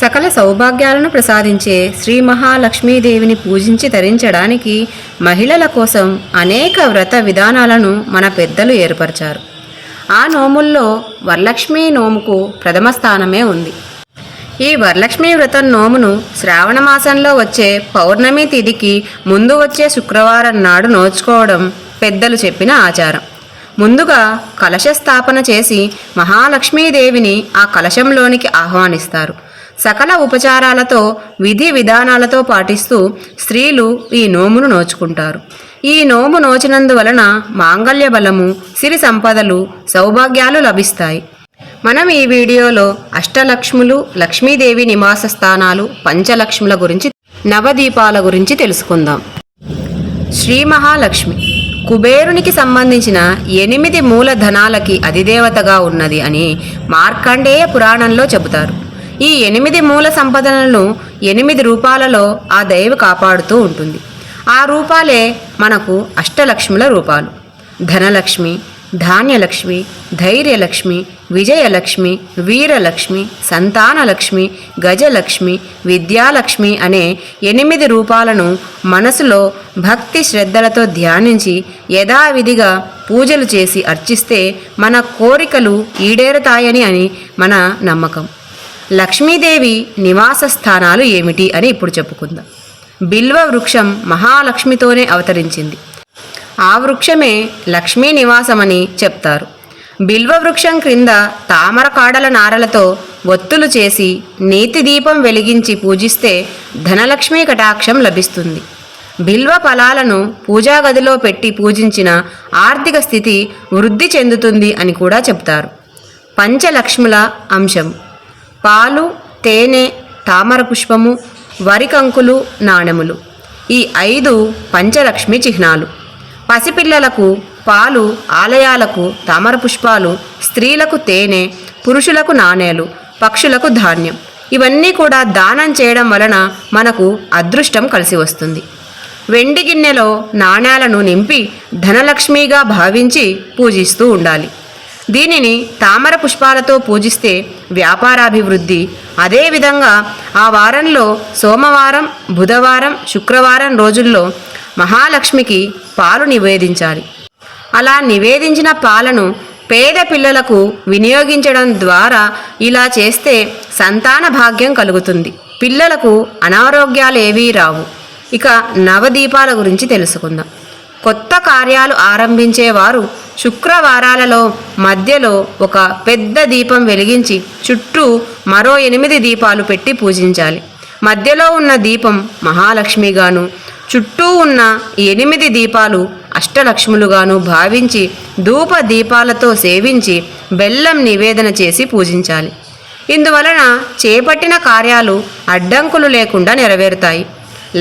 సకల సౌభాగ్యాలను ప్రసాదించే శ్రీ మహాలక్ష్మీదేవిని పూజించి తరించడానికి మహిళల కోసం అనేక వ్రత విధానాలను మన పెద్దలు ఏర్పరిచారు. ఆ నోముల్లో వరలక్ష్మీ నోముకు ప్రథమ స్థానమే ఉంది. ఈ వరలక్ష్మీ వ్రతం నోమును శ్రావణ మాసంలో వచ్చే పౌర్ణమి తిథికి ముందు వచ్చే శుక్రవారం నాడు నోచుకోవడం పెద్దలు చెప్పిన ఆచారం. ముందుగా కలశ స్థాపన చేసి మహాలక్ష్మీదేవిని ఆ కలశంలోనికి ఆహ్వానిస్తారు. సకల ఉపచారాలతో విధి విధానాలతో పాటిస్తూ స్త్రీలు ఈ నోమును నోచుకుంటారు. ఈ నోము నోచినందువలన మాంగళ్య బలము, సిరి సంపదలు, సౌభాగ్యాలు లభిస్తాయి. మనం ఈ వీడియోలో అష్టలక్ష్ములు, లక్ష్మీదేవి నివాస స్థానాలు, పంచలక్ష్ముల గురించి, నవదీపాల గురించి తెలుసుకుందాం. శ్రీ మహాలక్ష్మి కుబేరునికి సంబంధించిన 8 మూలధనాలకి అధిదేవతగా ఉన్నది అని మార్కండేయ పురాణంలో చెబుతారు. ఈ 8 మూల సంపదలను 8 రూపాలలో ఆ దైవ కాపాడుతూ ఉంటుంది. ఆ రూపాలే మనకు అష్టలక్ష్ముల రూపాలు. ధనలక్ష్మి, ధాన్యలక్ష్మి, ధైర్యలక్ష్మి, విజయలక్ష్మి, వీరలక్ష్మి, సంతానలక్ష్మి, గజలక్ష్మి, విద్యాలక్ష్మి అనే 8 రూపాలను మనసులో భక్తి శ్రద్ధలతో ధ్యానించి యథావిధిగా పూజలు చేసి అర్చిస్తే మన కోరికలు ఈడేరుతాయని అని మన నమ్మకం. లక్ష్మీదేవి నివాస స్థానాలు ఏమిటి అని ఇప్పుడు చెప్పుకుందాం. బిల్వ వృక్షం మహాలక్ష్మితోనే అవతరించింది. ఆ వృక్షమే లక్ష్మీ నివాసమని చెప్తారు. బిల్వ వృక్షం క్రింద తామర కాడల నారలతో ఒత్తులు చేసి నేతి దీపం వెలిగించి పూజిస్తే ధనలక్ష్మీ కటాక్షం లభిస్తుంది. బిల్వ ఫలాలను పూజాగదిలో పెట్టి పూజించిన ఆర్థిక స్థితి వృద్ధి చెందుతుంది అని కూడా చెప్తారు. పంచలక్ష్ముల అంశం పాలు, తేనె, తామర పుష్పము, వరికంకులు, నాణెములు. ఈ 5 పంచలక్ష్మి చిహ్నాలు. పసిపిల్లలకు పాలు, ఆలయాలకు తామర పుష్పాలు, స్త్రీలకు తేనె, పురుషులకు నాణేలు, పక్షులకు ధాన్యం. ఇవన్నీ కూడా దానం చేయడం వలన మనకు అదృష్టం కలిసి వస్తుంది. వెండి గిన్నెలో నాణేలను నింపి ధనలక్ష్మిగా భావించి పూజిస్తూ ఉండాలి. దీనిని తామర పుష్పాలతో పూజిస్తే వ్యాపారాభివృద్ధి. అదేవిధంగా ఆ వారంలో సోమవారం, బుధవారం, శుక్రవారం రోజుల్లో మహాలక్ష్మికి పాలు నివేదించాలి. అలా నివేదించిన పాలను పేద పిల్లలకు వినియోగించడం ద్వారా ఇలా చేస్తే సంతాన భాగ్యం కలుగుతుంది. పిల్లలకు అనారోగ్యాలు ఏవీ రావు. ఇక నవదీపాల గురించి తెలుసుకుందాం. కొత్త కార్యాలు ఆరంభించేవారు శుక్రవారాలలో మధ్యలో ఒక పెద్ద దీపం వెలిగించి చుట్టూ మరో 8 దీపాలు పెట్టి పూజించాలి. మధ్యలో ఉన్న దీపం మహాలక్ష్మిగాను, చుట్టూ ఉన్న 8 దీపాలు అష్టలక్ష్ములుగాను భావించి ధూప దీపాలతో సేవించి బెల్లం నివేదన చేసి పూజించాలి. ఇందువలన చేపట్టిన కార్యాలు అడ్డంకులు లేకుండా నెరవేరుతాయి.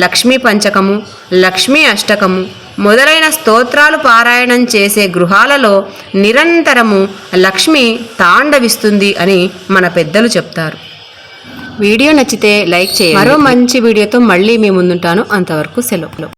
లక్ష్మీ పంచకము, లక్ష్మీ అష్టకము మొదలైన స్తోత్రాలు పారాయణం చేసే గృహాలలో నిరంతరము లక్ష్మి తాండవిస్తుంది అని మన పెద్దలు చెప్తారు. వీడియో నచ్చితే లైక్ చేయండి. మరో మంచి వీడియోతో మళ్ళీ మీ ముందుంటాను. అంతవరకు సెలవు.